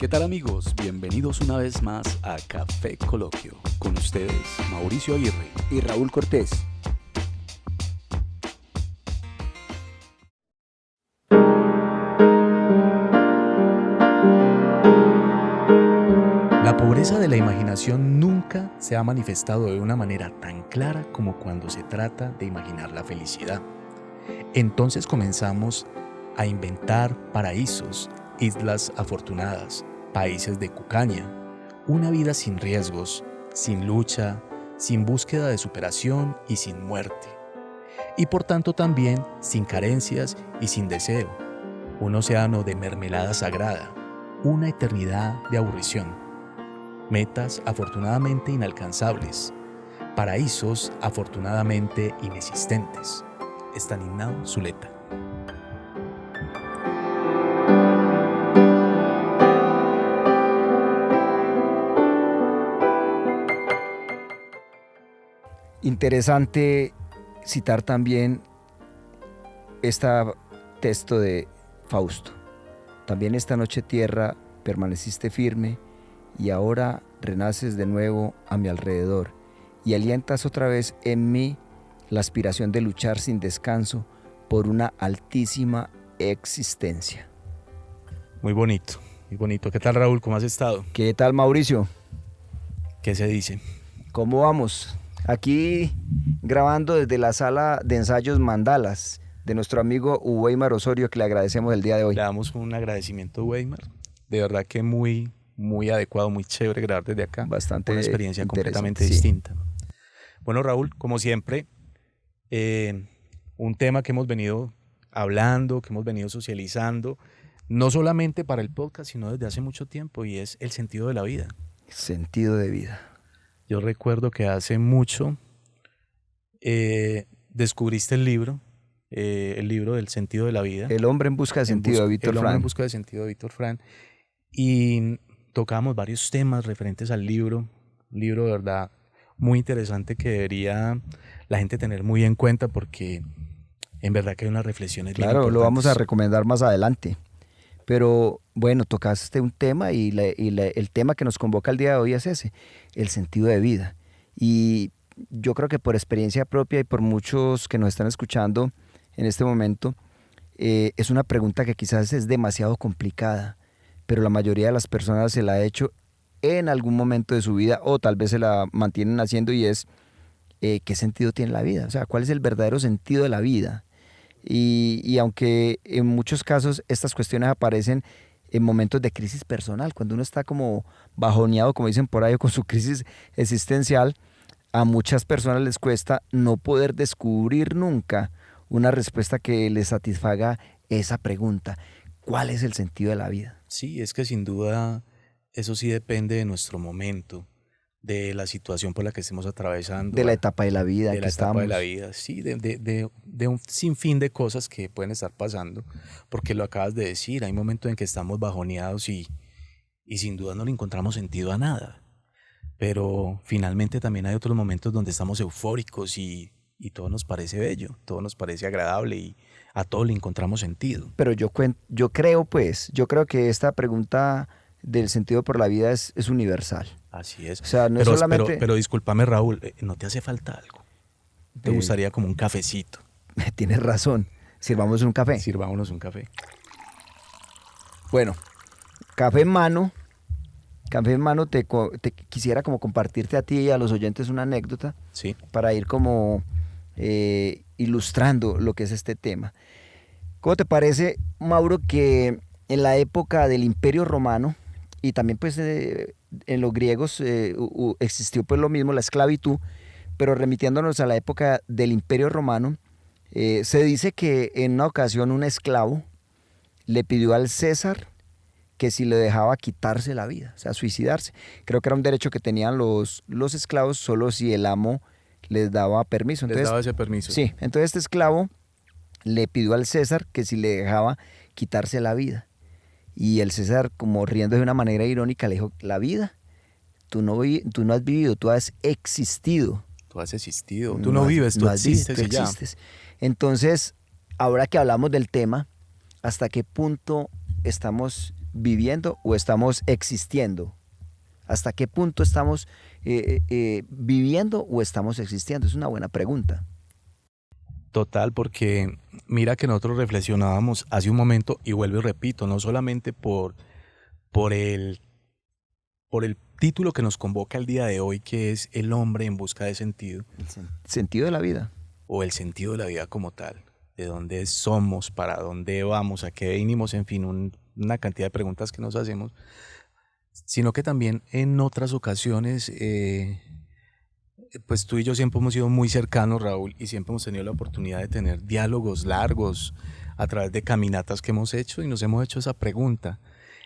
¿Qué tal amigos? Bienvenidos una vez más a Café Coloquio. Con ustedes, Mauricio Aguirre y Raúl Cortés. La pobreza de la imaginación nunca se ha manifestado de una manera tan clara como cuando se trata de imaginar la felicidad. Entonces comenzamos a inventar paraísos, islas afortunadas, países de cucaña, una vida sin riesgos, sin lucha, sin búsqueda de superación y sin muerte. Y por tanto también sin carencias y sin deseo, un océano de mermelada sagrada, una eternidad de aburrición. Metas afortunadamente inalcanzables, paraísos afortunadamente inexistentes. Estanislao Zuleta. Interesante citar también este texto de Fausto. También esta noche tierra permaneciste firme y ahora renaces de nuevo a mi alrededor y alientas otra vez en mí la aspiración de luchar sin descanso por una altísima existencia. Muy bonito, muy bonito. ¿Qué tal, Raúl? ¿Cómo has estado? ¿Qué tal, Mauricio? ¿Qué se dice? ¿Cómo vamos? Aquí grabando desde la sala de ensayos Mandalas de nuestro amigo Weimar Osorio, que le agradecemos el día de hoy. Le damos un agradecimiento a Weimar. De verdad que muy adecuado, muy chévere grabar desde acá. Bastante una experiencia completamente sí. distinta. Bueno, Raúl, como siempre, un tema que hemos venido hablando, que hemos venido socializando, no solamente para el podcast, sino desde hace mucho tiempo, y es el sentido de la vida. Sentido de vida. Yo recuerdo que hace mucho descubriste el libro del sentido de la vida. El hombre en busca de sentido de Víctor Frank. El hombre en busca de sentido de Víctor Frank. Y tocábamos varios temas referentes al libro. Un libro de verdad muy interesante que debería la gente tener muy en cuenta porque en verdad que hay unas reflexiones bien importantes. Claro, lo vamos a recomendar más adelante. Pero bueno, tocaste un tema y el tema que nos convoca el día de hoy es ese, el sentido de vida. Y yo creo que por experiencia propia y por muchos que nos están escuchando en este momento, es una pregunta que quizás es demasiado complicada, pero la mayoría de las personas se la ha hecho en algún momento de su vida o tal vez se la mantienen haciendo y es, ¿qué sentido tiene la vida? O sea, ¿cuál es el verdadero sentido de la vida? Y aunque en muchos casos estas cuestiones aparecen en momentos de crisis personal, cuando uno está como bajoneado, como dicen por ahí, con su crisis existencial, a muchas personas les cuesta no poder descubrir nunca una respuesta que les satisfaga esa pregunta. ¿Cuál es el sentido de la vida? Sí, es que sin duda eso sí depende de nuestro momento, de la situación por la que estemos atravesando. De la etapa de la vida de la etapa de la vida, sí, de un sinfín de cosas que pueden estar pasando, porque lo acabas de decir, hay momentos en que estamos bajoneados y sin duda no le encontramos sentido a nada, pero finalmente también hay otros momentos donde estamos eufóricos y todo nos parece bello, todo nos parece agradable y a todo le encontramos sentido. Pero yo creo que esta pregunta del sentido por la vida es universal. Así es. O sea, no es solamente... pero discúlpame, Raúl, ¿no te hace falta algo? ¿Te gustaría como un cafecito? Tienes razón. Sirvamos un café. Sirvámonos un café. Bueno, café en mano. Café en mano, te quisiera como compartirte a ti y a los oyentes una anécdota. Sí. Para ir como ilustrando lo que es este tema. ¿Cómo te parece, Mauro, que en la época del Imperio Romano y también pues en los griegos existió pues lo mismo, la esclavitud, pero remitiéndonos a la época del Imperio Romano, se dice que en una ocasión un esclavo le pidió al César que si le dejaba quitarse la vida, o sea, suicidarse. Creo que era un derecho que tenían los esclavos solo si el amo les daba permiso. Les daba ese permiso. Sí, entonces este esclavo le pidió al César que si le dejaba quitarse la vida. Y el César, como riendo de una manera irónica, le dijo, la vida, tú no has vivido, tú has existido. Tú has existido, tú no vives, tú existes y ya. Entonces, ahora que hablamos del tema, ¿hasta qué punto estamos viviendo o estamos existiendo? ¿Hasta qué punto estamos viviendo o estamos existiendo? Es una buena pregunta. Total, porque mira que nosotros reflexionábamos hace un momento y vuelvo y repito, no solamente por el, por el título que nos convoca el día de hoy, que es El hombre en busca de sentido, Sentido de la vida. o el sentido de la vida como tal, de dónde somos, para dónde vamos, a qué venimos, en fin, una cantidad de preguntas que nos hacemos, sino que también en otras ocasiones, pues tú y yo siempre hemos sido muy cercanos, Raúl, y siempre hemos tenido la oportunidad de tener diálogos largos a través de caminatas que hemos hecho y nos hemos hecho esa pregunta,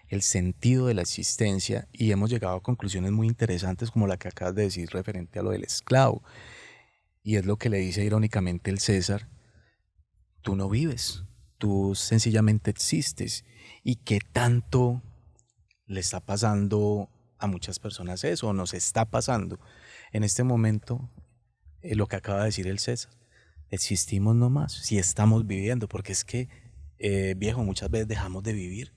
el sentido de la existencia, y hemos llegado a conclusiones muy interesantes como la que acabas de decir referente a lo del esclavo. Y es lo que le dice irónicamente el César: tú no vives, tú sencillamente existes. ¿Y qué tanto le está pasando a muchas personas eso, o nos está pasando en este momento? Lo que acaba de decir el César: existimos nomás, si estamos viviendo, porque es que, viejo, muchas veces dejamos de vivir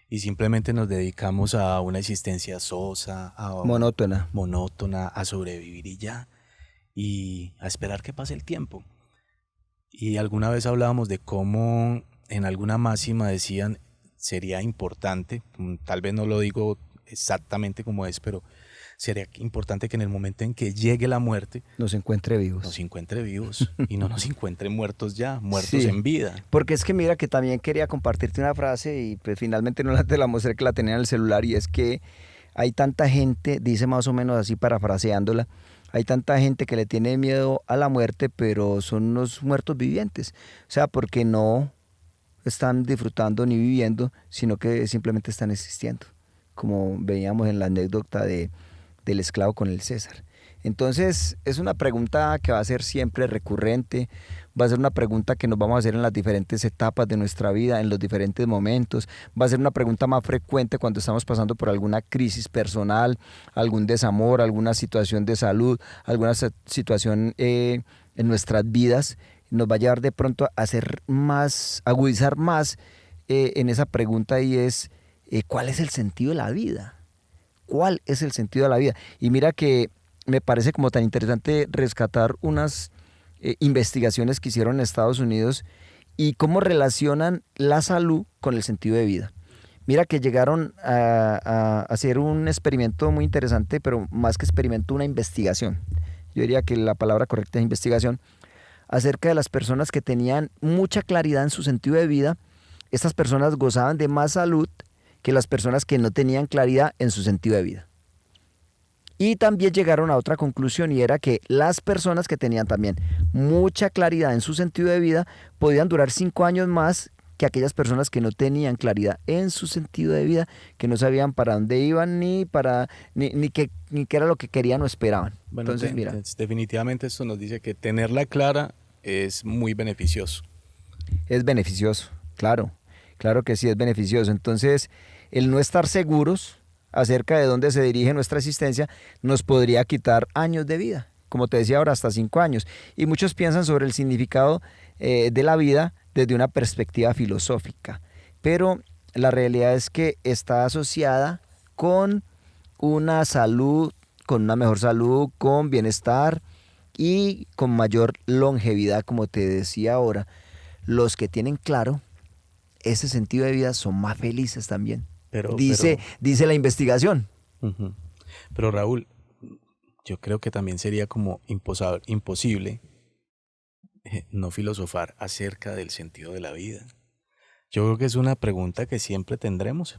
y simplemente nos dedicamos a una existencia sosa, monótona, a sobrevivir y ya, y a esperar que pase el tiempo. Y alguna vez hablábamos de cómo en alguna máxima decían, sería importante, tal vez no lo digo exactamente como es, pero sería importante que en el momento en que llegue la muerte nos encuentre vivos y no nos encuentre muertos ya, muertos Sí, en vida. porque es que mira que también quería compartirte una frase y pues finalmente no te la mostré, que la tenía en el celular, y es que hay tanta gente, dice más o menos así parafraseándola, hay tanta gente que le tiene miedo a la muerte, pero son unos muertos vivientes. O sea, porque no están disfrutando ni viviendo, sino que simplemente están existiendo, como veíamos en la anécdota del esclavo con el César. Entonces es una pregunta que va a ser siempre recurrente, va a ser una pregunta que nos vamos a hacer en las diferentes etapas de nuestra vida, en los diferentes momentos, va a ser una pregunta más frecuente cuando estamos pasando por alguna crisis personal, algún desamor, alguna situación de salud, alguna situación en nuestras vidas. Nos va a llevar de pronto a hacer más, agudizar más en esa pregunta, y es ¿cuál es el sentido de la vida? ¿Cuál es el sentido de la vida? Y mira que me parece como tan interesante rescatar unas investigaciones que hicieron en Estados Unidos y cómo relacionan la salud con el sentido de vida. Mira que llegaron a hacer un experimento muy interesante, pero más que experimento, una investigación. Yo diría que la palabra correcta es investigación, acerca de las personas que tenían mucha claridad en su sentido de vida. Estas personas gozaban de más salud que las personas que no tenían claridad en su sentido de vida. Y también llegaron a otra conclusión, y era que las personas que tenían también mucha claridad en su sentido de vida podían durar 5 años más que aquellas personas que no tenían claridad en su sentido de vida, que no sabían para dónde iban ni qué era lo que querían o esperaban. Bueno, entonces, mira, definitivamente esto nos dice que tenerla clara es muy beneficioso. es beneficioso, claro, claro que sí es beneficioso. Entonces, el no estar seguros acerca de dónde se dirige nuestra existencia nos podría quitar años de vida, como te decía ahora, hasta 5 años. Y muchos piensan sobre el significado de la vida desde una perspectiva filosófica, pero la realidad es que está asociada con una salud, con una mejor salud, con bienestar y con mayor longevidad. Como te decía ahora, los que tienen claro ese sentido de vida son más felices también. Dice la investigación. Uh-huh. Pero Raúl, yo creo que también sería como imposible no filosofar acerca del sentido de la vida. Yo creo que es una pregunta que siempre tendremos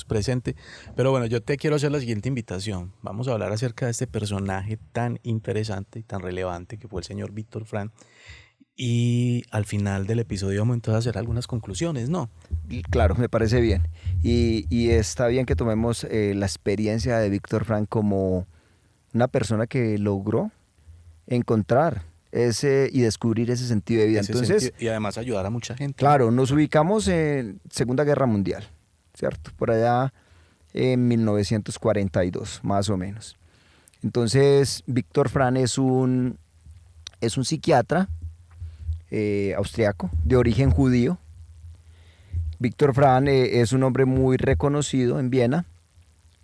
presente. Pero bueno, yo te quiero hacer la siguiente invitación. Vamos a hablar acerca de este personaje tan interesante y tan relevante que fue el señor Víctor Frank. Y al final del episodio vamos entonces a hacer algunas conclusiones, ¿no? Claro, me parece bien. Y está bien que tomemos la experiencia de Víctor Frank como una persona que logró encontrar y descubrir ese sentido de vida. Entonces, y además ayudar a mucha gente. Claro, nos ubicamos en Segunda Guerra Mundial, ¿cierto? Por allá en 1942, más o menos. Entonces, Víctor Frank es un psiquiatra austriaco, de origen judío. Víctor Frank es un hombre muy reconocido en Viena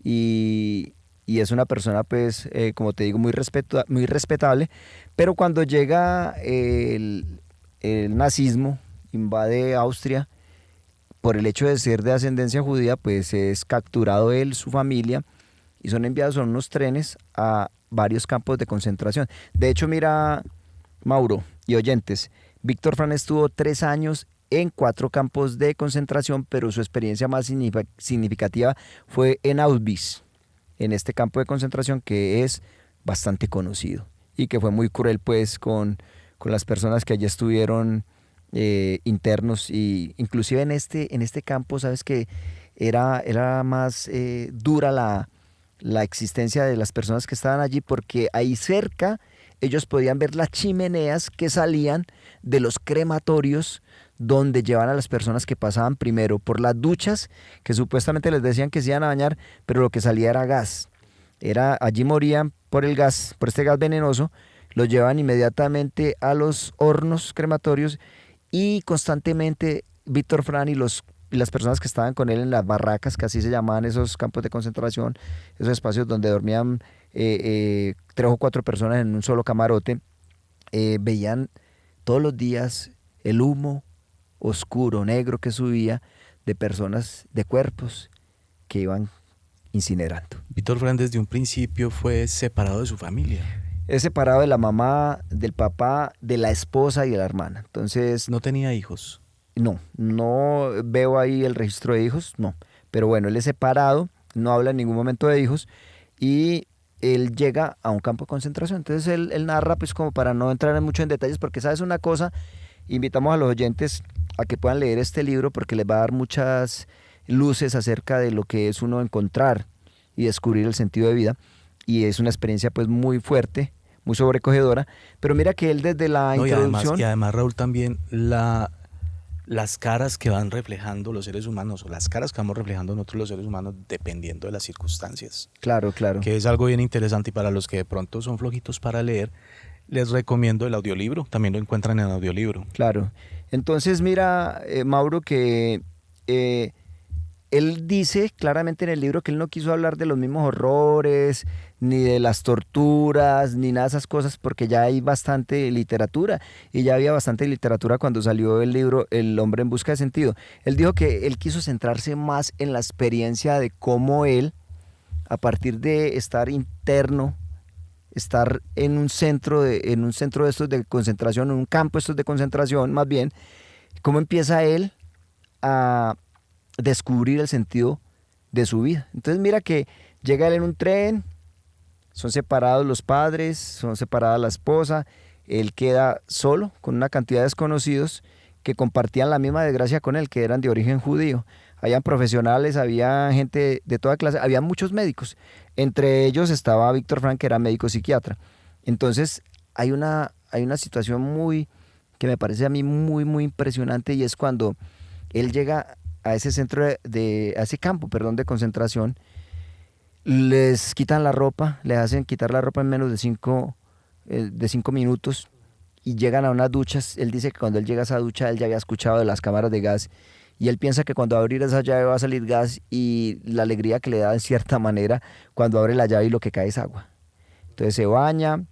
y es una persona, pues, como te digo, muy respetable, pero cuando llega el nazismo, invade Austria, por el hecho de ser de ascendencia judía, pues es capturado él, su familia, y son enviados en unos trenes a varios campos de concentración. De hecho, mira, Mauro y oyentes, Víctor Frank estuvo 3 años en 4 campos de concentración, pero su experiencia más significativa fue en Auschwitz, en este campo de concentración que es bastante conocido y que fue muy cruel pues con las personas que allí estuvieron internos, y inclusive en este campo, sabes que era más dura la existencia de las personas que estaban allí, porque ahí cerca ellos podían ver las chimeneas que salían de los crematorios donde llevaban a las personas que pasaban primero por las duchas, que supuestamente les decían que se iban a bañar, pero lo que salía era gas. Allí morían por el gas, por este gas venenoso, los llevaban inmediatamente a los hornos crematorios, y constantemente Víctor Frank y las personas que estaban con él en las barracas, que así se llamaban esos campos de concentración, esos espacios donde dormían 3 o 4 personas en un solo camarote, veían todos los días el humo oscuro, negro que subía de personas, de cuerpos que iban incinerando. Víctor Frank desde un principio fue separado de su familia. Es separado de la mamá, del papá, de la esposa y de la hermana. Entonces, No tenía hijos. no veo ahí el registro de hijos, no. Pero bueno, él es separado, no habla en ningún momento de hijos, y él llega a un campo de concentración. Entonces él narra, pues como para no entrar mucho en detalles, porque sabes una cosa, invitamos a los oyentes a que puedan leer este libro porque les va a dar muchas luces acerca de lo que es uno encontrar y descubrir el sentido de vida. Y es una experiencia pues muy fuerte, muy sobrecogedora. Pero mira que él desde la No, introducción... y además, Raúl, también las caras que van reflejando los seres humanos, o las caras que vamos reflejando nosotros los seres humanos, dependiendo de las circunstancias. Claro, claro. Que es algo bien interesante, y para los que de pronto son flojitos para leer, les recomiendo el audiolibro. También lo encuentran en audiolibro. Claro. Entonces mira, Mauro, que él dice claramente en el libro que él no quiso hablar de los mismos horrores, ni de las torturas, ni nada de esas cosas, porque ya hay bastante literatura, y ya había bastante literatura cuando salió el libro El hombre en busca de sentido. Él dijo que él quiso centrarse más en la experiencia de cómo él, a partir de estar interno, estar en un centro de estos de concentración, en un campo de estos de concentración más bien, cómo empieza él a descubrir el sentido de su vida. Entonces mira que llega él en un tren, son separados los padres, son separada la esposa, él queda solo con una cantidad de desconocidos que compartían la misma desgracia con él, que eran de origen judío. Habían profesionales, había gente de toda clase, había muchos médicos. Entre ellos estaba Víctor Frank, que era médico psiquiatra. Entonces hay una situación que me parece a mí muy impresionante, y es cuando él llega a ese a ese campo, perdón, de concentración. Les quitan la ropa, les hacen quitar la ropa en menos de 5 minutos, y llegan a unas duchas. Él dice que cuando él llega a esa ducha, él ya había escuchado de las cámaras de gas, y él piensa que cuando abrir esa llave va a salir gas, y la alegría que le da en cierta manera cuando abre la llave y lo que cae es agua. Entonces se baña,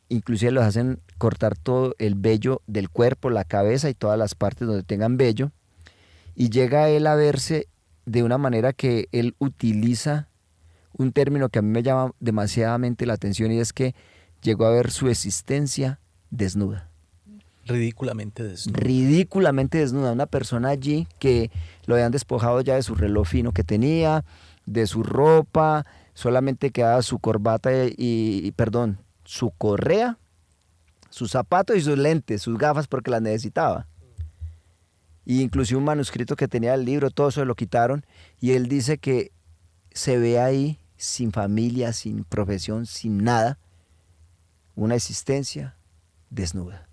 inclusive los hacen cortar todo el vello del cuerpo, la cabeza y todas las partes donde tengan vello, y llega él a verse de una manera que él utiliza un término que a mí me llama demasiadamente la atención, y es que llegó a ver su existencia desnuda. Ridículamente desnuda. Ridículamente desnuda. Una persona allí que lo habían despojado ya de su reloj fino que tenía, de su ropa, solamente quedaba su corbata perdón, su correa, sus zapatos y sus lentes, sus gafas, porque las necesitaba. Y inclusive un manuscrito que tenía el libro, todo eso lo quitaron, y él dice que se ve ahí sin familia, sin profesión, sin nada, una existencia desnuda.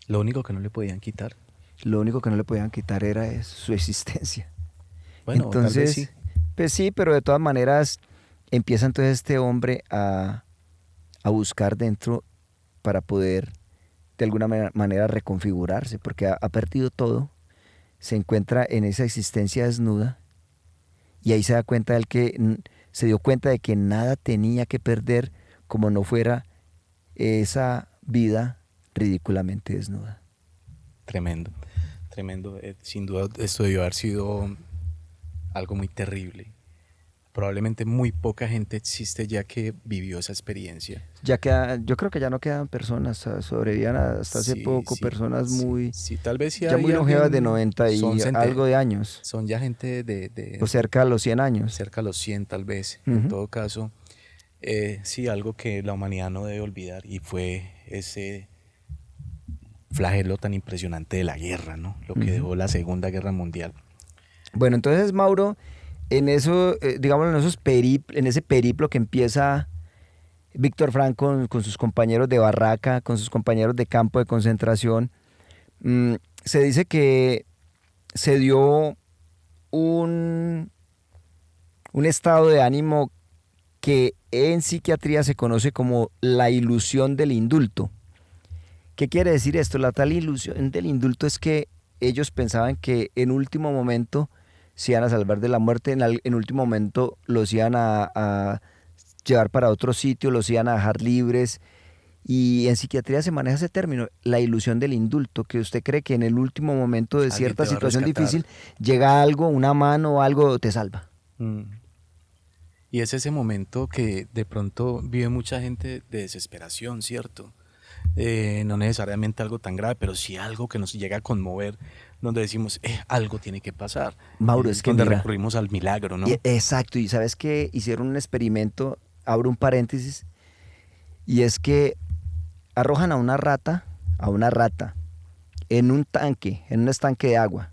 Lo único que no le podían quitar. Lo único que no le podían quitar era su existencia. Bueno, entonces, tal vez sí. Pues sí, pero de todas maneras empieza entonces este hombre a buscar dentro para poder de alguna manera reconfigurarse, porque ha perdido todo. se encuentra en esa existencia desnuda y ahí se da cuenta se dio cuenta de que nada tenía que perder como no fuera esa vida ridículamente desnuda. Tremendo, tremendo. Sin duda esto debió haber sido algo muy terrible. Probablemente muy poca gente existe ya que vivió esa experiencia. Yo creo que ya no quedan personas, sobrevivían hasta hace poco personas sí, tal vez sí ya muy hay longevas de alguien, 90 y algo de años. son ya gente O cerca de los 100 años. cerca a los 100 tal vez. Uh-huh. En todo caso, sí, algo que la humanidad no debe olvidar y fue ese flagelo tan impresionante de la guerra, ¿no? Lo que dejó la Segunda Guerra Mundial. Bueno, entonces, Mauro, en eso, digamos, en ese periplo que empieza Víctor Frank con sus compañeros de barraca, con sus compañeros de campo de concentración, se dice que se dio un estado de ánimo que en psiquiatría se conoce como la ilusión del indulto. ¿Qué quiere decir esto? La tal ilusión del indulto es que ellos pensaban que en último momento se iban a salvar de la muerte, en último momento los iban a llevar para otro sitio, los iban a dejar libres. Y en psiquiatría se maneja ese término, la ilusión del indulto, que usted cree que en el último momento de cierta situación difícil llega algo, una mano o algo, te salva. Y es ese momento que de pronto vive mucha gente de desesperación, ¿cierto? No necesariamente algo tan grave, pero sí algo que nos llega a conmover, donde decimos, algo tiene que pasar. Mauro, es que donde mira, recurrimos al milagro, ¿no? Exacto, y ¿sabes qué? Hicieron un experimento, abro un paréntesis, y es que arrojan a una rata, en un estanque de agua.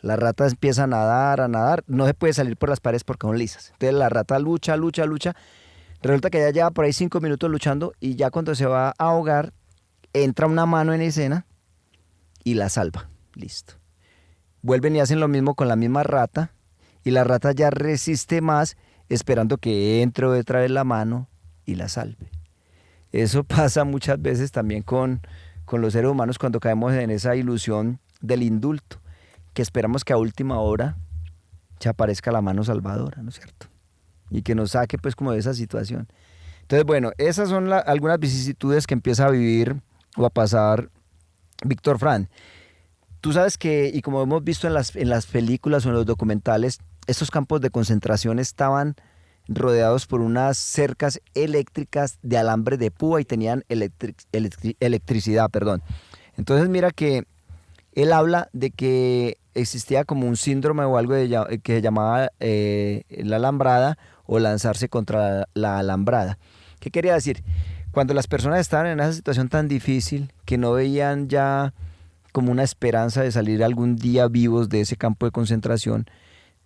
La rata empieza a nadar, no se puede salir por las paredes porque son lisas. Entonces la rata lucha. Resulta que ya lleva por ahí 5 minutos luchando y ya cuando se va a ahogar, entra una mano en escena y la salva. Listo. Vuelven y hacen lo mismo con la misma rata y la rata ya resiste más esperando que entre otra vez la mano y la salve. Eso pasa muchas veces también con los seres humanos cuando caemos en esa ilusión del indulto, que esperamos que a última hora se aparezca la mano salvadora, ¿no es cierto? Y que nos saque pues como de esa situación. Entonces, bueno, esas son algunas vicisitudes que empieza a vivir o a pasar Víctor Frank. Tú sabes que, y como hemos visto en las películas o en los documentales, estos campos de concentración estaban rodeados por unas cercas eléctricas de alambre de púa y tenían electricidad. Entonces mira que él habla de que existía como un síndrome o algo que se llamaba la alambrada o lanzarse contra la alambrada. ¿Qué quería decir? Cuando las personas estaban en esa situación tan difícil que no veían ya como una esperanza de salir algún día vivos de ese campo de concentración,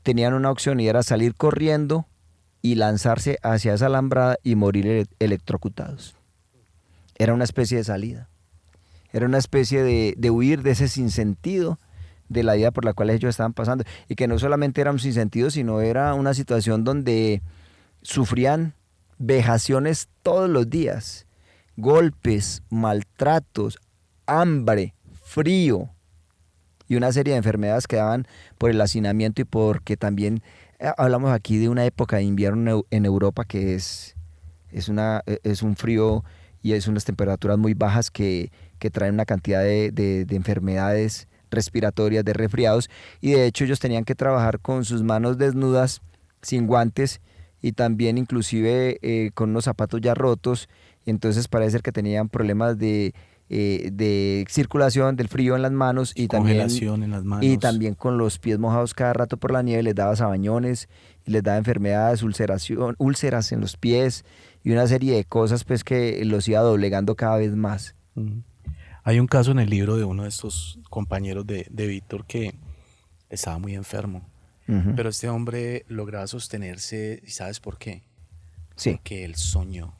tenían una opción y era salir corriendo y lanzarse hacia esa alambrada y morir electrocutados. Era una especie de salida. Era una especie de huir de ese sinsentido de la vida por la cual ellos estaban pasando. Y que no solamente era un sinsentido, sino era una situación donde sufrían vejaciones todos los días. Golpes, maltratos, hambre, frío y una serie de enfermedades que daban por el hacinamiento y porque también hablamos aquí de una época de invierno en Europa que es un frío y es unas temperaturas muy bajas que traen una cantidad de enfermedades respiratorias, de resfriados, y de hecho ellos tenían que trabajar con sus manos desnudas, sin guantes, y también inclusive con unos zapatos ya rotos, y entonces parece ser que tenían problemas de circulación del frío en las manos y congelación en las manos. Y también con los pies mojados cada rato por la nieve les daba sabañones y les daba enfermedades, úlceras en los pies y una serie de cosas pues que los iba doblegando cada vez más. Hay un caso en el libro de uno de estos compañeros de Víctor que estaba muy enfermo, pero este hombre lograba sostenerse, ¿y sabes por qué? Sí. Porque él soñó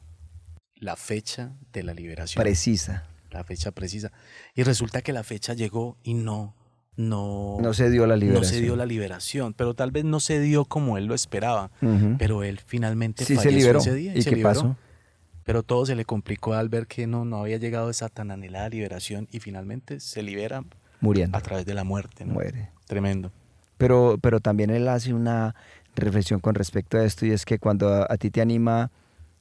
la fecha de la liberación. Precisa. La fecha precisa. Y resulta que la fecha llegó y no se dio la liberación. No se dio la liberación, pero tal vez no se dio como él lo esperaba. Pero él finalmente falleció se liberó. Ese día. ¿Y qué pasó? Pero todo se le complicó al ver que no había llegado esa tan anhelada liberación y finalmente se libera muriendo a través de la muerte, ¿no? Muere. tremendo. Pero también él hace una reflexión con respecto a esto, y es que cuando a ti te anima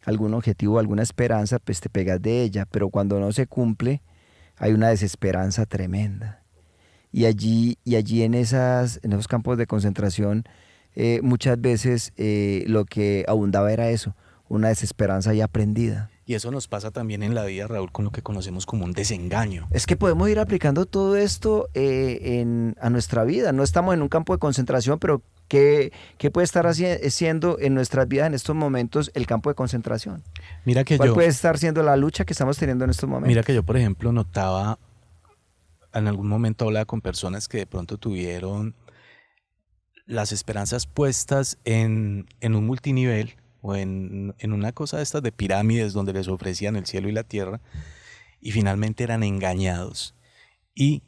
algún objetivo, alguna esperanza, pues te pegas de ella, pero cuando no se cumple, hay una desesperanza tremenda. Y allí en esos campos de concentración, muchas veces lo que abundaba era eso, una desesperanza ya aprendida. Y eso nos pasa también en la vida, Raúl, con lo que conocemos como un desengaño. Es que podemos ir aplicando todo esto a nuestra vida. No estamos en un campo de concentración, pero ¿qué puede estar siendo en nuestras vidas en estos momentos el campo de concentración? Mira que ¿Cuál puede estar siendo la lucha que estamos teniendo en estos momentos? Mira que yo, por ejemplo, notaba, en algún momento hablaba con personas que de pronto tuvieron las esperanzas puestas en un multinivel o en una cosa de estas de pirámides donde les ofrecían el cielo y la tierra, y finalmente eran engañados y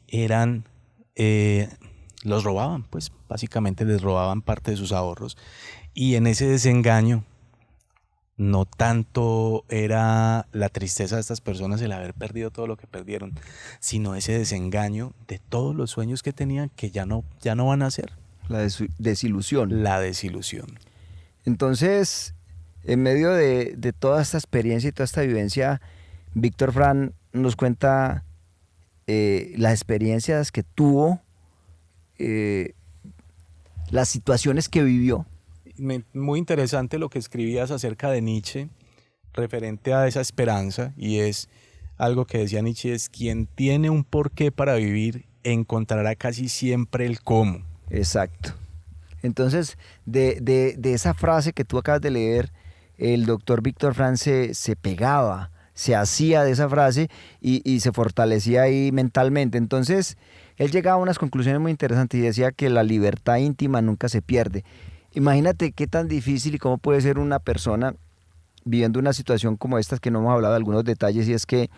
los robaban, pues básicamente les robaban parte de sus ahorros, y en ese desengaño no tanto era la tristeza de estas personas el haber perdido todo lo que perdieron, sino ese desengaño de todos los sueños que tenían que ya no van a ser. La desilusión. La desilusión. Entonces, en medio de toda esta experiencia y toda esta vivencia, Víctor Frank nos cuenta las experiencias que tuvo, las situaciones que vivió. Muy interesante lo que escribías acerca de Nietzsche referente a esa esperanza, y es algo que decía Nietzsche: es quien tiene un porqué para vivir encontrará casi siempre el cómo. Exacto. Entonces, de esa frase que tú acabas de leer, el doctor Víctor Frank se pegaba, se hacía de esa frase y se fortalecía ahí mentalmente. Entonces, él llegaba a unas conclusiones muy interesantes y decía que la libertad íntima nunca se pierde. Imagínate qué tan difícil y cómo puede ser una persona viviendo una situación como esta, que no hemos hablado de algunos detalles, y es que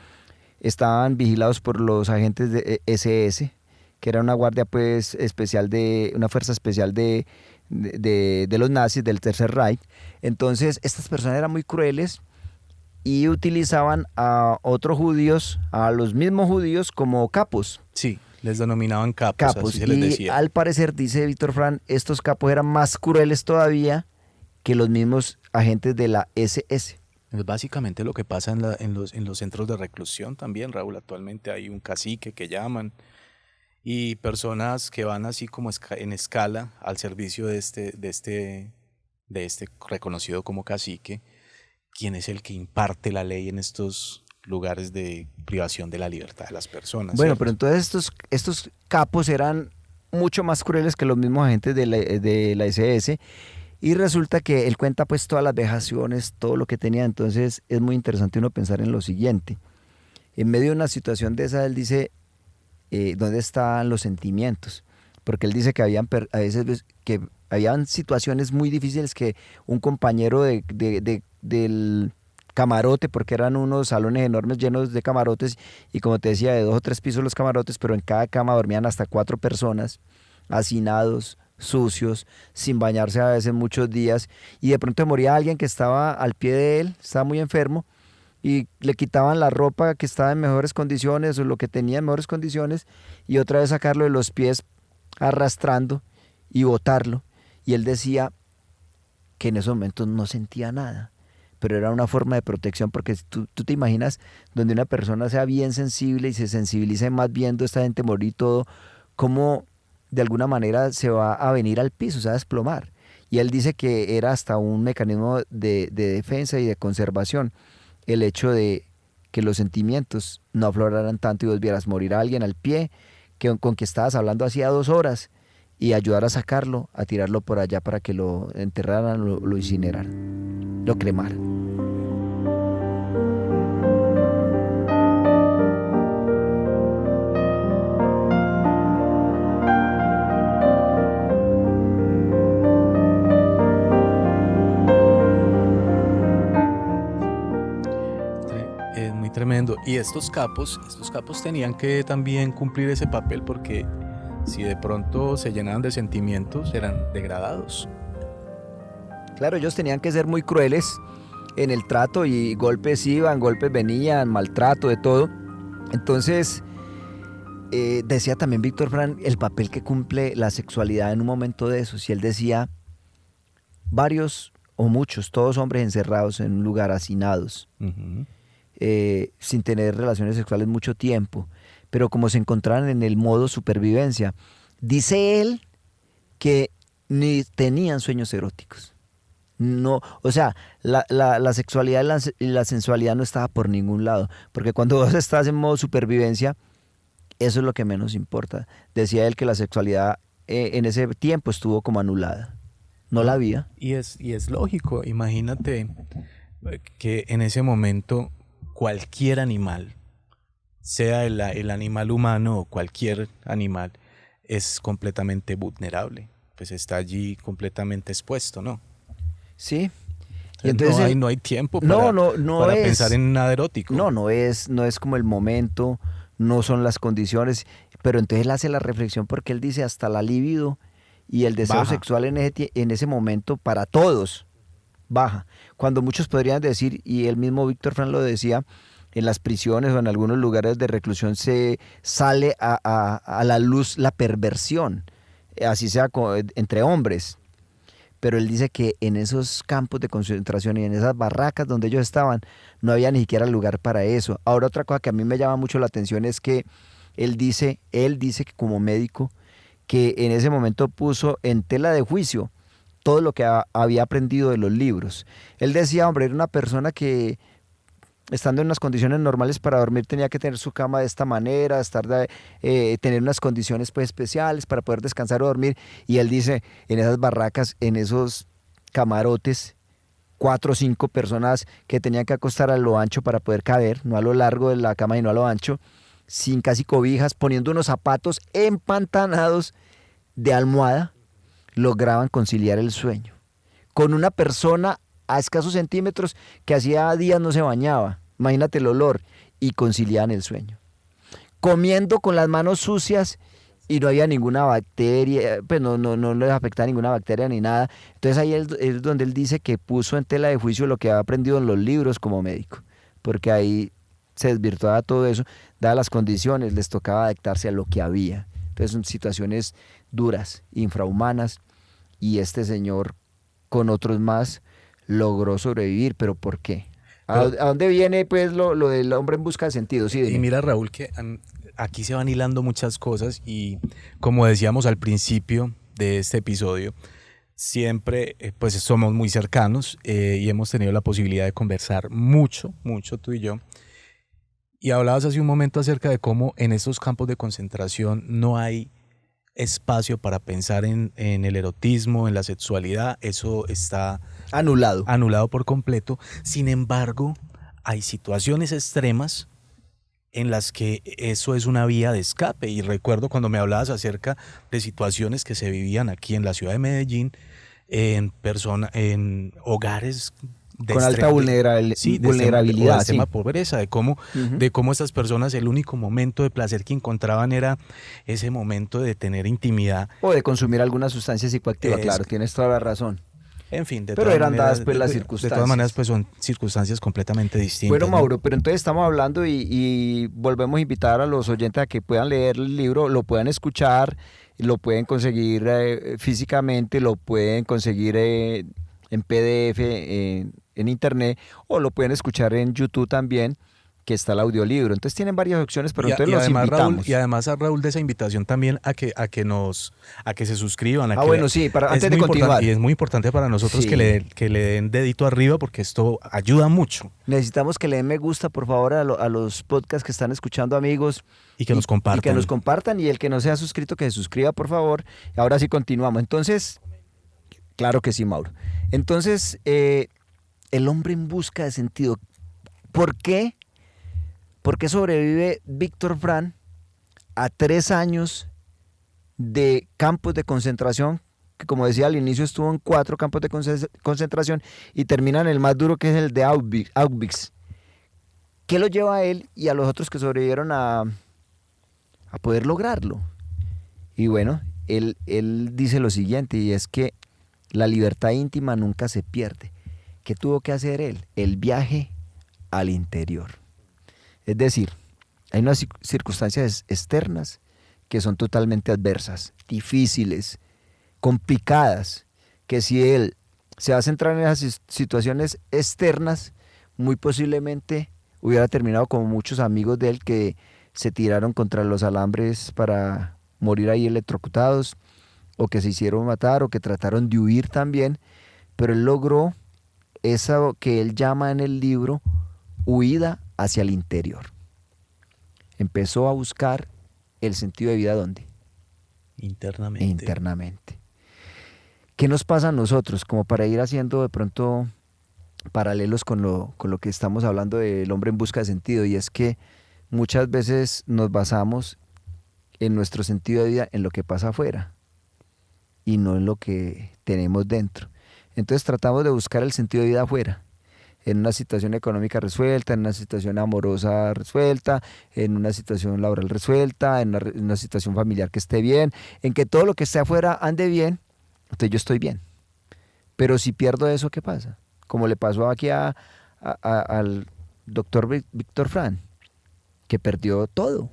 estaban vigilados por los agentes de SS, que era una guardia pues especial, una fuerza especial de los nazis, del Tercer Reich. Entonces estas personas eran muy crueles y utilizaban a otros judíos, a los mismos judíos, como capos. Sí, les denominaban capos, así se les decía. Y al parecer, dice Víctor Frank, estos capos eran más crueles todavía que los mismos agentes de la SS. Es básicamente lo que pasa en los centros de reclusión también, Raúl. Actualmente hay un cacique que llaman, y personas que van así como en escala al servicio de este reconocido como cacique, quien es el que imparte la ley en estos lugares de privación de la libertad de las personas. Bueno, ¿cierto? pero entonces estos capos eran mucho más crueles que los mismos agentes de la SS, y resulta que él cuenta pues todas las vejaciones, todo lo que tenía. Entonces es muy interesante uno pensar en lo siguiente: en medio de una situación de esa, él dice, ¿dónde están los sentimientos? Porque él dice que a veces que habían situaciones muy difíciles que un compañero del camarote, porque eran unos salones enormes llenos de camarotes, y como te decía, de 2 o 3 pisos los camarotes, pero en cada cama dormían hasta 4 personas, hacinados, sucios, sin bañarse a veces muchos días, y de pronto moría alguien que estaba al pie de él, estaba muy enfermo, y le quitaban la ropa que estaba en mejores condiciones, o lo que tenía en mejores condiciones, y otra vez sacarlo de los pies arrastrando y botarlo. Y él decía que en esos momentos no sentía nada, pero era una forma de protección, porque tú te imaginas donde una persona sea bien sensible y se sensibilice más viendo a esta gente morir y todo, cómo de alguna manera se va a venir al piso, se va a desplomar. Y él dice que era hasta un mecanismo de defensa y de conservación, el hecho de que los sentimientos no afloraran tanto y vos vieras morir a alguien al pie con que estabas hablando hacía 2 horas, y ayudar a sacarlo, a tirarlo por allá para que lo enterraran, lo incineraran, lo cremaran. Es muy tremendo. Y estos capos tenían que también cumplir ese papel, porque si de pronto se llenaban de sentimientos, eran degradados. Claro, ellos tenían que ser muy crueles en el trato, y golpes iban, golpes venían, maltrato, de todo. Entonces, decía también Víctor Frank el papel que cumple la sexualidad en un momento de esos. Y él decía, varios o muchos, todos hombres encerrados en un lugar, hacinados, sin tener relaciones sexuales mucho tiempo, pero como se encontraban en el modo supervivencia, dice él que ni tenían sueños eróticos. No, o sea, la sexualidad y la sensualidad no estaba por ningún lado, porque cuando vos estás en modo supervivencia, eso es lo que menos importa. Decía él que la sexualidad en ese tiempo estuvo como anulada, no la había. Y es lógico, imagínate que en ese momento cualquier animal, sea el animal humano o cualquier animal, es completamente vulnerable, pues está allí completamente expuesto, ¿no? Sí. Y entonces no hay tiempo para pensar en nada erótico. No es como el momento, no son las condiciones, pero entonces él hace la reflexión porque él dice hasta la libido y el deseo sexual en ese momento para todos baja. Cuando muchos podrían decir, y el mismo Víctor Frank lo decía, en las prisiones o en algunos lugares de reclusión se sale a la luz la perversión, así sea entre hombres. Pero él dice que en esos campos de concentración y en esas barracas donde ellos estaban, no había ni siquiera lugar para eso. Ahora, otra cosa que a mí me llama mucho la atención es que él dice que como médico, que en ese momento puso en tela de juicio todo lo que había aprendido de los libros. Él decía, hombre, era una persona que estando en unas condiciones normales para dormir tenía que tener su cama de esta manera, tener unas condiciones pues especiales para poder descansar o dormir. Y él dice, en esas barracas, en esos camarotes, 4 o 5 personas que tenían que acostar a lo ancho para poder caber, no a lo largo de la cama y no a lo ancho, sin casi cobijas, poniendo unos zapatos empantanados de almohada, lograban conciliar el sueño. Con una persona a escasos centímetros que hacía días no se bañaba, imagínate el olor, y conciliaban el sueño. Comiendo con las manos sucias y no había ninguna bacteria, pues no les afectaba ninguna bacteria ni nada. Entonces ahí es donde él dice que puso en tela de juicio lo que había aprendido en los libros como médico, porque ahí se desvirtuaba todo eso, dadas las condiciones, les tocaba adaptarse a lo que había. Entonces son situaciones duras, infrahumanas, y este señor con otros más logró sobrevivir, pero ¿por qué? ¿A dónde viene pues lo del hombre en busca de sentido? Sí, y mira, Raúl, que aquí se van hilando muchas cosas y como decíamos al principio de este episodio, siempre pues somos muy cercanos y hemos tenido la posibilidad de conversar mucho tú y yo. Y hablabas hace un momento acerca de cómo en estos campos de concentración no hay espacio para pensar en el erotismo, en la sexualidad. Eso está anulado por completo. Sin embargo, hay situaciones extremas en las que eso es una vía de escape. Y recuerdo cuando me hablabas acerca de situaciones que se vivían aquí en la ciudad de Medellín, en hogares con alta vulnerabilidad, de extrema pobreza, de cómo estas personas el único momento de placer que encontraban era ese momento de tener intimidad. O de consumir alguna sustancia psicoactiva, claro, tienes toda la razón. En fin, pero eran dadas pues las circunstancias. De todas maneras pues son circunstancias completamente distintas. Bueno, Mauro, ¿no? Pero entonces estamos hablando y volvemos a invitar a los oyentes a que puedan leer el libro, lo puedan escuchar, lo pueden conseguir físicamente, lo pueden conseguir en PDF, en internet, o lo pueden escuchar en YouTube también, que está el audiolibro. Entonces tienen varias opciones, pero entonces los invitamos. Raúl, y además a Raúl de esa invitación también a que se suscriban. Bueno, sí, antes de continuar. Y es muy importante para nosotros que le den dedito arriba porque esto ayuda mucho. Necesitamos que le den me gusta, por favor, a los podcasts que están escuchando, amigos. Y que nos compartan. Y que nos compartan, y el que no se ha suscrito, que se suscriba, por favor. Ahora sí continuamos. Entonces, claro que sí, Mauro. Entonces, el hombre en busca de sentido. ¿Por qué? ¿Por qué sobrevive Víctor Frank a 3 años de campos de concentración? Que como decía al inicio estuvo en 4 campos de concentración y termina en el más duro, que es el de Auschwitz. ¿Qué lo lleva a él y a los otros que sobrevivieron a poder lograrlo? Y bueno, él dice lo siguiente, y es que la libertad íntima nunca se pierde. ¿Qué tuvo que hacer él? El viaje al interior. Es decir, hay unas circunstancias externas que son totalmente adversas, difíciles, complicadas, que si él se va a centrar en esas situaciones externas, muy posiblemente hubiera terminado como muchos amigos de él que se tiraron contra los alambres para morir ahí electrocutados, o que se hicieron matar, o que trataron de huir también, pero él logró eso que él llama en el libro huida hacia el interior. Empezó a buscar el sentido de vida, ¿dónde? Internamente. Internamente. ¿Qué nos pasa a nosotros? Como para ir haciendo de pronto paralelos con lo que estamos hablando del hombre en busca de sentido, y es que muchas veces nos basamos en nuestro sentido de vida en lo que pasa afuera y no en lo que tenemos dentro. Entonces tratamos de buscar el sentido de vida afuera, en una situación económica resuelta, en una situación amorosa resuelta, en una situación laboral resuelta, en una situación familiar que esté bien, en que todo lo que esté afuera ande bien, entonces yo estoy bien. Pero si pierdo eso, ¿qué pasa? Como le pasó aquí al doctor Víctor Frank, que perdió todo,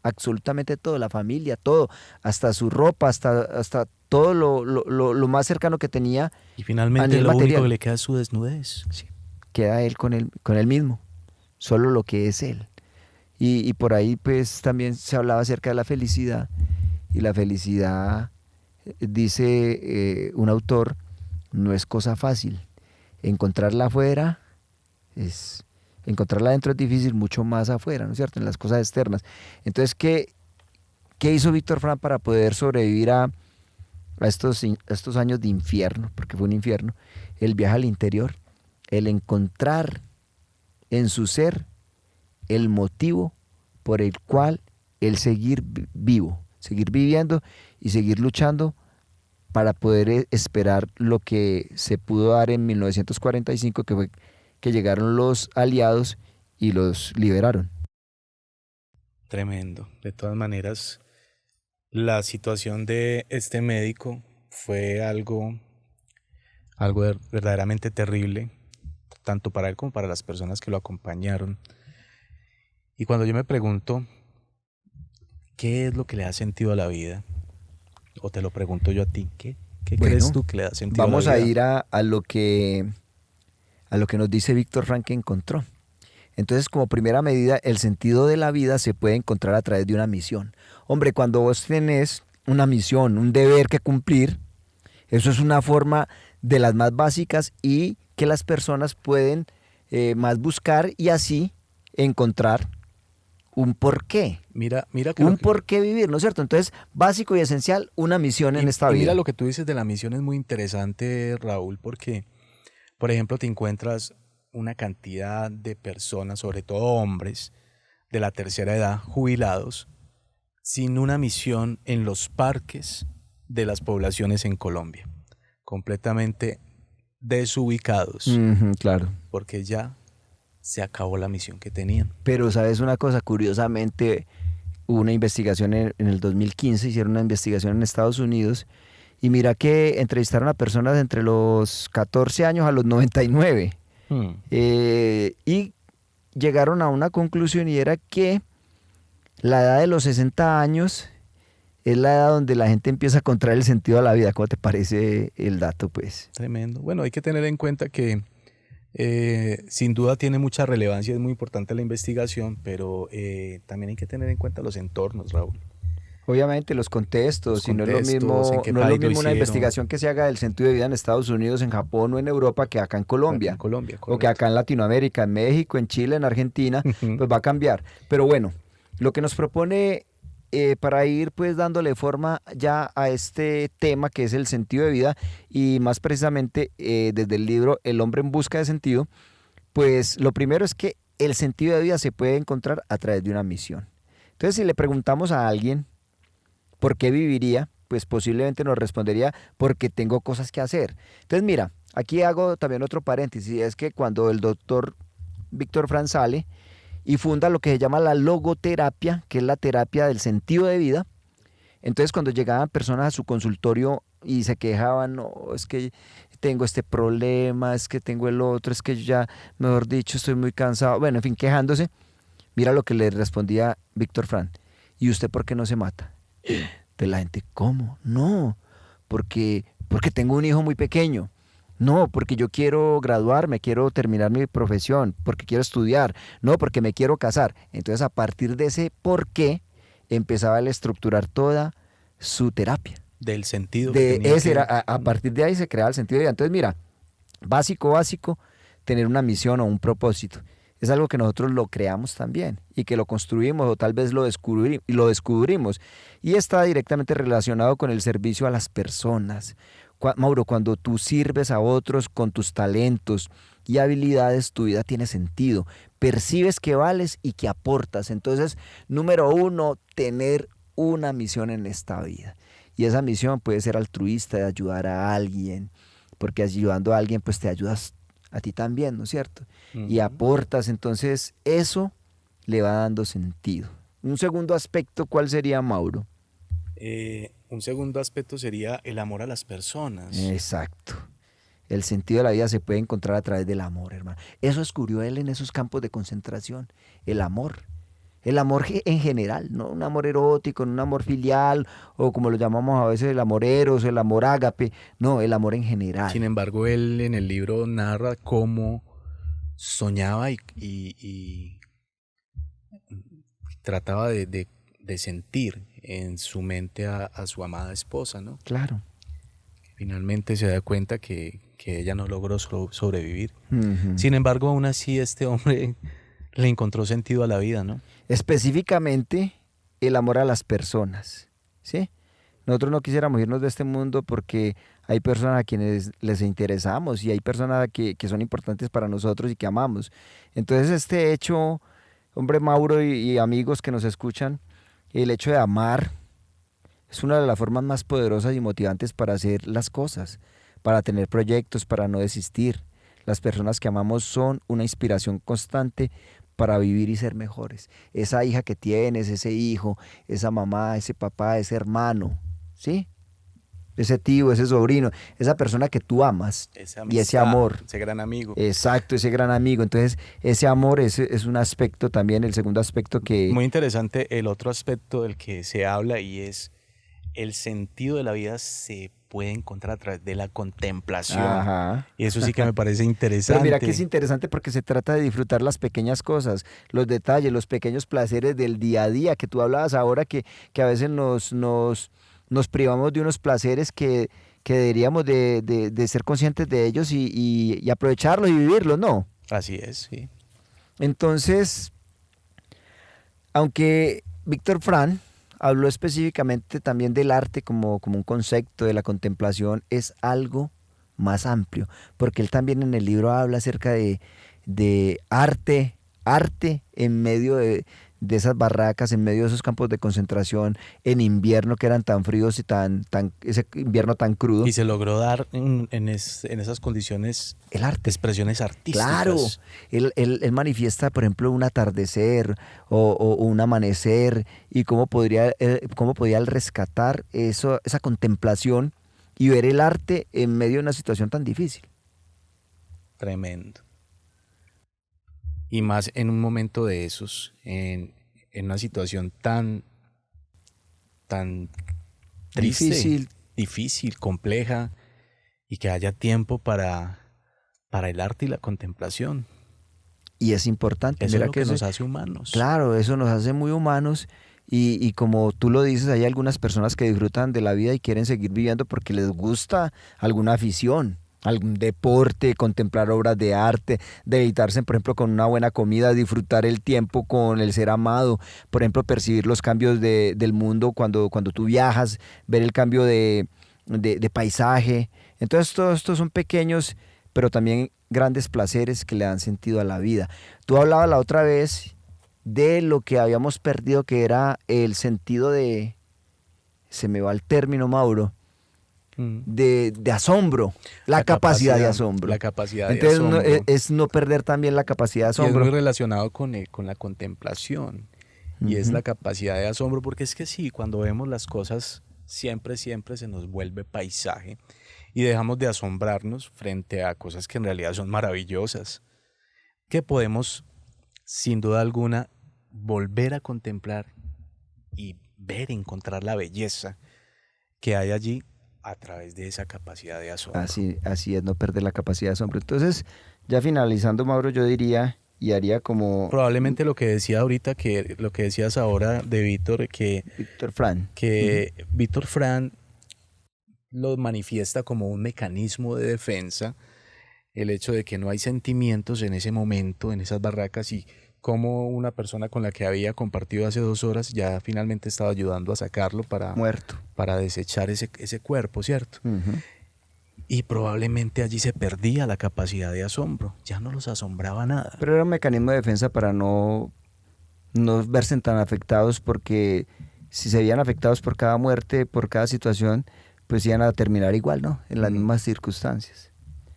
absolutamente todo, la familia, todo, hasta su ropa, hasta todo lo más cercano que tenía. Y a finalmente nivel lo único material. que le queda es su desnudez. Sí, queda él con él mismo, solo lo que es él. Y por ahí pues también se hablaba acerca de la felicidad, y la felicidad, dice un autor, no es cosa fácil. Encontrarla afuera encontrarla adentro es difícil, mucho más afuera, ¿no es cierto? En las cosas externas. Entonces, ¿qué hizo Víctor Frank para poder sobrevivir a estos años de infierno? Porque fue un infierno. El viaje al interior, el encontrar en su ser el motivo por el cual el seguir vivo, seguir viviendo y seguir luchando para poder esperar lo que se pudo dar en 1945, que fue que llegaron los aliados y los liberaron. Tremendo. De todas maneras, la situación de este médico fue algo verdaderamente terrible, tanto para él como para las personas que lo acompañaron. Y cuando yo me pregunto, ¿qué es lo que le da sentido a la vida? O te lo pregunto yo a ti, ¿qué crees tú que le da sentido a la vida? Vamos a ir a lo que nos dice Víctor Frank que encontró. Entonces, como primera medida, el sentido de la vida se puede encontrar a través de una misión. Hombre, cuando vos tenés una misión, un deber que cumplir, eso es una forma de las más básicas y que las personas pueden más buscar y así encontrar un porqué. Mira un porqué vivir, ¿no es cierto? Entonces, básico y esencial, una misión en esta vida. Mira, lo que tú dices de la misión es muy interesante, Raúl, porque, por ejemplo, te encuentras una cantidad de personas, sobre todo hombres, de la tercera edad, jubilados, sin una misión en los parques de las poblaciones en Colombia, completamente desubicados, claro. porque ya se acabó la misión que tenían. Pero sabes una cosa, curiosamente, hubo una investigación en el 2015, hicieron una investigación en Estados Unidos, y mira que entrevistaron a personas entre los 14 años a los 99, y llegaron a una conclusión, y era que la edad de los 60 años es la edad donde la gente empieza a encontrar el sentido a la vida. ¿Cómo te parece el dato, pues? Tremendo. Bueno, hay que tener en cuenta que sin duda tiene mucha relevancia, es muy importante la investigación, pero también hay que tener en cuenta los entornos, Raúl. Obviamente los contextos, y no es lo mismo, una investigación que se haga del sentido de vida en Estados Unidos, en Japón o en Europa que acá en Colombia. O que acá en Latinoamérica, en México, en Chile, en Argentina, pues va a cambiar. Pero bueno, lo que nos propone para ir pues dándole forma ya a este tema que es el sentido de vida, y más precisamente desde el libro El hombre en busca de sentido, pues lo primero es que el sentido de vida se puede encontrar a través de una misión. Entonces, si le preguntamos a alguien ¿por qué viviría? Pues posiblemente nos respondería porque tengo cosas que hacer. Entonces mira, aquí hago también otro paréntesis, es que cuando el doctor Víctor Frank sale y funda lo que se llama la logoterapia, que es la terapia del sentido de vida, entonces cuando llegaban personas a su consultorio y se quejaban, no, es que tengo este problema, es que tengo el otro, es que yo ya, mejor dicho, estoy muy cansado, bueno, en fin, quejándose, mira lo que le respondía Víctor Frank: ¿y usted por qué no se mata? Entonces la gente, ¿cómo? No, porque tengo un hijo muy pequeño. No, porque yo quiero graduarme, quiero terminar mi profesión, porque quiero estudiar. No, porque me quiero casar. Entonces, a partir de ese por qué, empezaba a estructurar toda su terapia. Del sentido que De tenía ese era, que... a partir de ahí se creaba el sentido de vida. Entonces, mira, básico, tener una misión o un propósito. Es algo que nosotros lo creamos también y que lo construimos o tal vez lo descubrimos. Y está directamente relacionado con el servicio a las personas. Mauro, cuando tú sirves a otros con tus talentos y habilidades, tu vida tiene sentido. Percibes que vales y que aportas. Entonces, número uno, tener una misión en esta vida. Y esa misión puede ser altruista, de ayudar a alguien, porque ayudando a alguien, pues te ayudas a ti también, ¿no es cierto? Y Ujú. aportas, entonces eso le va dando sentido. Un segundo aspecto, ¿cuál sería, Mauro? Un segundo aspecto sería el amor a las personas. Exacto. El sentido de la vida se puede encontrar a través del amor, hermano. Eso descubrió él en esos campos de concentración, el amor. El amor en general, no un amor erótico, no un amor filial, o como lo llamamos a veces el amor eros, el amor ágape, no, el amor en Sin general. embargo, él en el libro narra cómo soñaba y trataba de sentir en su mente a su amada esposa, ¿no? Claro. Finalmente se da cuenta que ella no logró sobrevivir. Ujú. Sin embargo, aún así este hombre le encontró sentido a la vida, ¿no? Específicamente el amor a las personas, ¿sí? Nosotros no quisiéramos irnos de este mundo porque hay personas a quienes les interesamos y hay personas que son importantes para nosotros y que amamos. Entonces este hecho, hombre Mauro y amigos que nos escuchan, el hecho de amar es una de las formas más poderosas y motivantes para hacer las cosas, para tener proyectos, para no desistir. Las personas que amamos son una inspiración constante para vivir y ser mejores. Esa hija que tienes, ese hijo, esa mamá, ese papá, ese hermano, ¿sí? Ese tío, ese sobrino, esa persona que tú amas Esa y ese amistad, amor. ese gran amigo. Exacto, ese gran amigo. Entonces, ese amor es un aspecto también, el segundo aspecto que... Muy interesante el otro aspecto del que se habla y es el sentido de la vida se puede encontrar a través de la contemplación. Ajá. Y eso sí que me parece Pero mira que es interesante. interesante porque se trata de disfrutar las pequeñas cosas, los detalles, los pequeños placeres del día a día, que tú hablabas ahora que a veces nos privamos de unos placeres que deberíamos de ser conscientes de ellos y aprovecharlos y vivirlos, ¿no? Así es, sí. Entonces, aunque Víctor Frank habló específicamente también del arte como un concepto de la contemplación, es algo más amplio, porque él también en el libro habla acerca de arte en medio de esas barracas, en medio de esos campos de concentración, en invierno que eran tan fríos y ese invierno tan crudo. Y se logró dar en esas condiciones El arte. expresiones Claro, artísticas. él manifiesta, por ejemplo, un atardecer o un amanecer y cómo podía él rescatar esa contemplación y ver el arte en medio de una situación tan difícil. Tremendo. Y más en un momento de esos, en una situación tan triste, Difícil difícil, compleja, y que haya tiempo para el arte y la contemplación. y es importante. Eso es Mira lo que que eso, nos hace humanos. claro, eso nos hace muy humanos y como tú lo dices, hay algunas personas que disfrutan de la vida y quieren seguir viviendo porque les gusta alguna afición, algún deporte, contemplar obras de arte, deleitarse, por ejemplo, con una buena comida, disfrutar el tiempo con el ser amado, por ejemplo, percibir los cambios del mundo cuando tú viajas, ver el cambio de paisaje. Entonces, todos estos son pequeños, pero también grandes placeres que le dan sentido a la vida. Tú hablabas la otra vez de lo que habíamos perdido, que era el sentido se me va el término, Mauro, Mm. de asombro, la capacidad de La asombro. capacidad de Entonces asombro. es no perder también la capacidad de Y es muy asombro. relacionado con la contemplación. Y es Ujú. la capacidad de asombro, porque es que sí, cuando vemos las cosas, siempre se nos vuelve paisaje y dejamos de asombrarnos frente a cosas que en realidad son maravillosas, que podemos, sin duda alguna, volver a contemplar y ver, encontrar la belleza que hay allí a través de esa capacidad de asombro. Así es, no perder la capacidad de asombro. Entonces, ya finalizando, Mauro, yo diría y haría como Probablemente lo que decía ahorita, que lo que decías ahora de Víctor, Víctor Frank. que Víctor Frank lo manifiesta como un mecanismo de defensa, el hecho de que no hay sentimientos en ese momento, en esas barracas, y como una persona con la que había compartido hace 2 horas ya finalmente estaba ayudando a sacarlo Muerto. para desechar ese cuerpo, ¿cierto? Y probablemente allí se perdía la capacidad de asombro, ya no los asombraba nada. Pero era un mecanismo de defensa para no verse tan afectados, porque si se veían afectados por cada muerte, por cada situación, pues iban a terminar igual, ¿no? En las mismas circunstancias.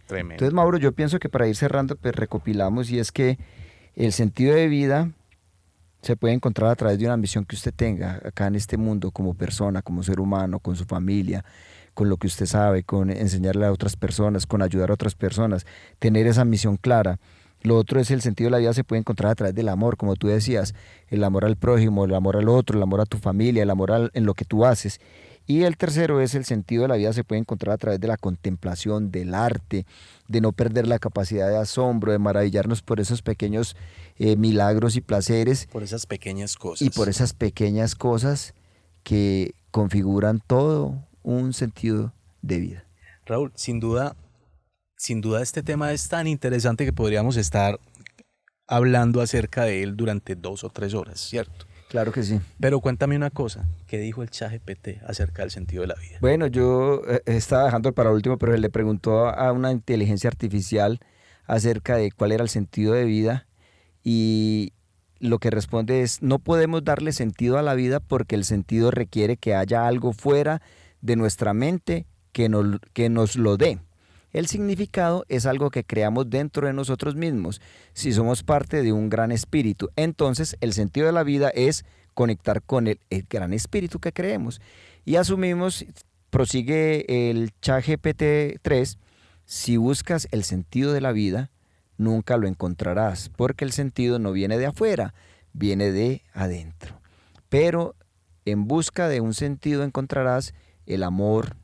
Tremendo. Entonces, Mauro, yo pienso que para ir cerrando, pues recopilamos, y es que el sentido de vida se puede encontrar a través de una misión que usted tenga acá en este mundo, como persona, como ser humano, con su familia, con lo que usted sabe, con enseñarle a otras personas, con ayudar a otras personas, tener esa misión clara. Lo otro es el sentido de la vida se puede encontrar a través del amor, como tú decías, el amor al prójimo, el amor al otro, el amor a tu familia, el amor en lo que tú haces. Y el tercero es el sentido de la vida se puede encontrar a través de la contemplación, del arte, de no perder la capacidad de asombro, de maravillarnos por esos pequeños milagros y placeres. Por esas pequeñas cosas. Y por esas pequeñas cosas que configuran todo un sentido de vida. Raúl, sin duda este tema es tan interesante que podríamos estar hablando acerca de él durante 2 o 3 horas, ¿cierto? Claro que sí. Pero cuéntame una cosa, ¿qué dijo el ChatGPT acerca del sentido de la vida? Bueno, yo estaba dejando para último, pero le preguntó a una inteligencia artificial acerca de cuál era el sentido de vida, y lo que responde es: no podemos darle sentido a la vida porque el sentido requiere que haya algo fuera de nuestra mente que nos lo dé. El significado es algo que creamos dentro de nosotros mismos, si somos parte de un gran espíritu. Entonces, el sentido de la vida es conectar con el gran espíritu que creemos. Y asumimos, prosigue el ChatGPT 3, si buscas el sentido de la vida, nunca lo encontrarás, porque el sentido no viene de afuera, viene de adentro. Pero en busca de un sentido encontrarás el amor,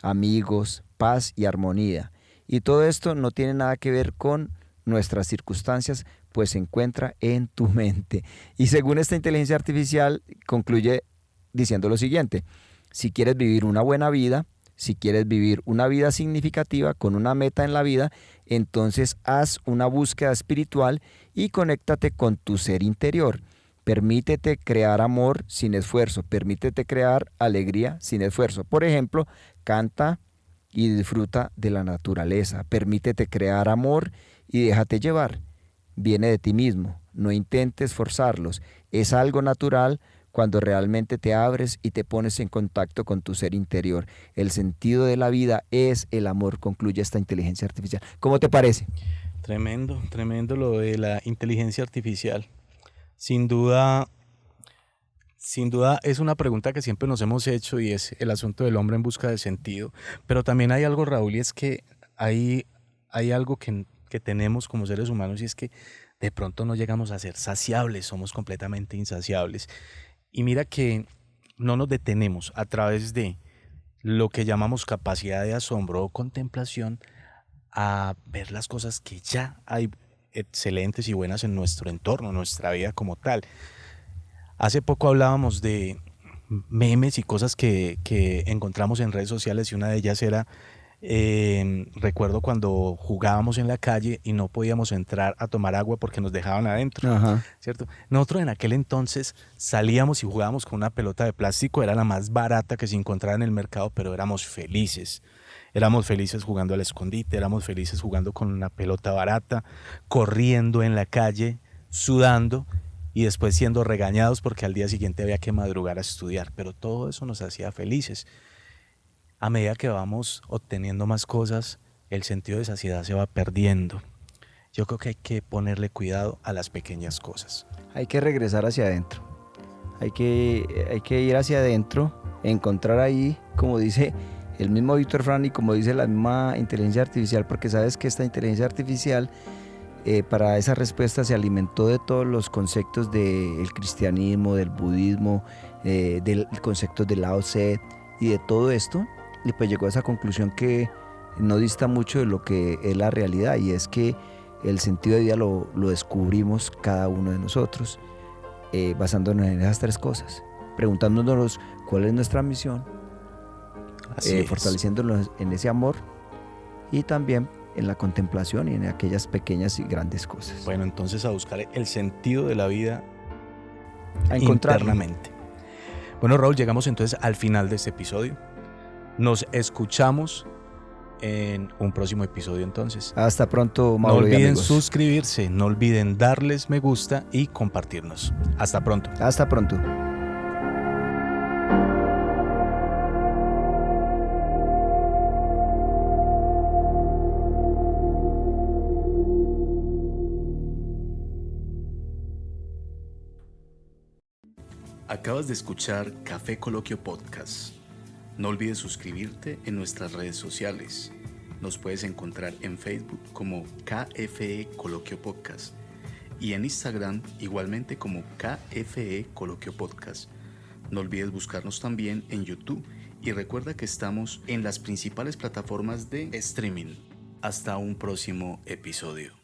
amigos, paz y armonía. Y todo esto no tiene nada que ver con nuestras circunstancias, pues se encuentra en tu mente. Y según esta inteligencia artificial, concluye diciendo lo siguiente: si quieres vivir una buena vida, si quieres vivir una vida significativa con una meta en la vida, entonces haz una búsqueda espiritual y conéctate con tu ser interior. Permítete crear amor sin esfuerzo, permítete crear alegría sin esfuerzo. Por ejemplo, canta y disfruta de la naturaleza, permítete crear amor y déjate llevar. Viene de ti mismo, no intentes forzarlos, es algo natural cuando realmente te abres y te pones en contacto con tu ser interior. El sentido de la vida es el amor, concluye esta inteligencia artificial. ¿Cómo te parece? Tremendo, tremendo lo de la inteligencia artificial. Sin duda es una pregunta que siempre nos hemos hecho, y es el asunto del hombre en busca de sentido. Pero también hay algo, Raúl, y es que hay algo que tenemos como seres humanos, y es que de pronto no llegamos a ser saciables, somos completamente insaciables. Y mira que no nos detenemos a través de lo que llamamos capacidad de asombro o contemplación a ver las cosas que ya hay excelentes y buenas en nuestro entorno, en nuestra vida como tal. Hace poco hablábamos de memes y cosas que encontramos en redes sociales, y una de ellas era, recuerdo cuando jugábamos en la calle y no podíamos entrar a tomar agua porque nos dejaban adentro. Ajá. ¿Cierto? Nosotros en aquel entonces salíamos y jugábamos con una pelota de plástico, era la más barata que se encontraba en el mercado, pero éramos felices. Éramos felices jugando al escondite, éramos felices jugando con una pelota barata, corriendo en la calle, sudando, y después siendo regañados porque al día siguiente había que madrugar a estudiar. Pero todo eso nos hacía felices. A medida que vamos obteniendo más cosas, el sentido de saciedad se va perdiendo. Yo creo que hay que ponerle cuidado a las pequeñas cosas. Hay que regresar hacia adentro. Hay que ir hacia adentro, encontrar ahí, como dice el mismo Víctor Frank y como dice la misma inteligencia artificial, porque sabes que esta inteligencia artificial para esa respuesta se alimentó de todos los conceptos del cristianismo, del budismo, del concepto de Lao Tse y de todo esto, y pues llegó a esa conclusión que no dista mucho de lo que es la realidad, y es que el sentido de vida lo descubrimos cada uno de nosotros, basándonos en esas tres cosas, preguntándonos cuál es nuestra misión, fortaleciéndonos en ese amor y también en la contemplación y en aquellas pequeñas y grandes cosas. Bueno, entonces a buscar el sentido de la vida A encontrarlo. internamente. Bueno, Raúl, llegamos entonces al final de este episodio. Nos escuchamos en un próximo episodio entonces. Hasta pronto, Mauro. No olviden y amigos. suscribirse, no olviden darles me gusta y compartirnos. Hasta pronto. Hasta pronto. Acabas de escuchar Café Coloquio Podcast. No olvides suscribirte en nuestras redes sociales. Nos puedes encontrar en Facebook como KFE Coloquio Podcast y en Instagram igualmente como KFE Coloquio Podcast. No olvides buscarnos también en YouTube y recuerda que estamos en las principales plataformas de streaming. Hasta un próximo episodio.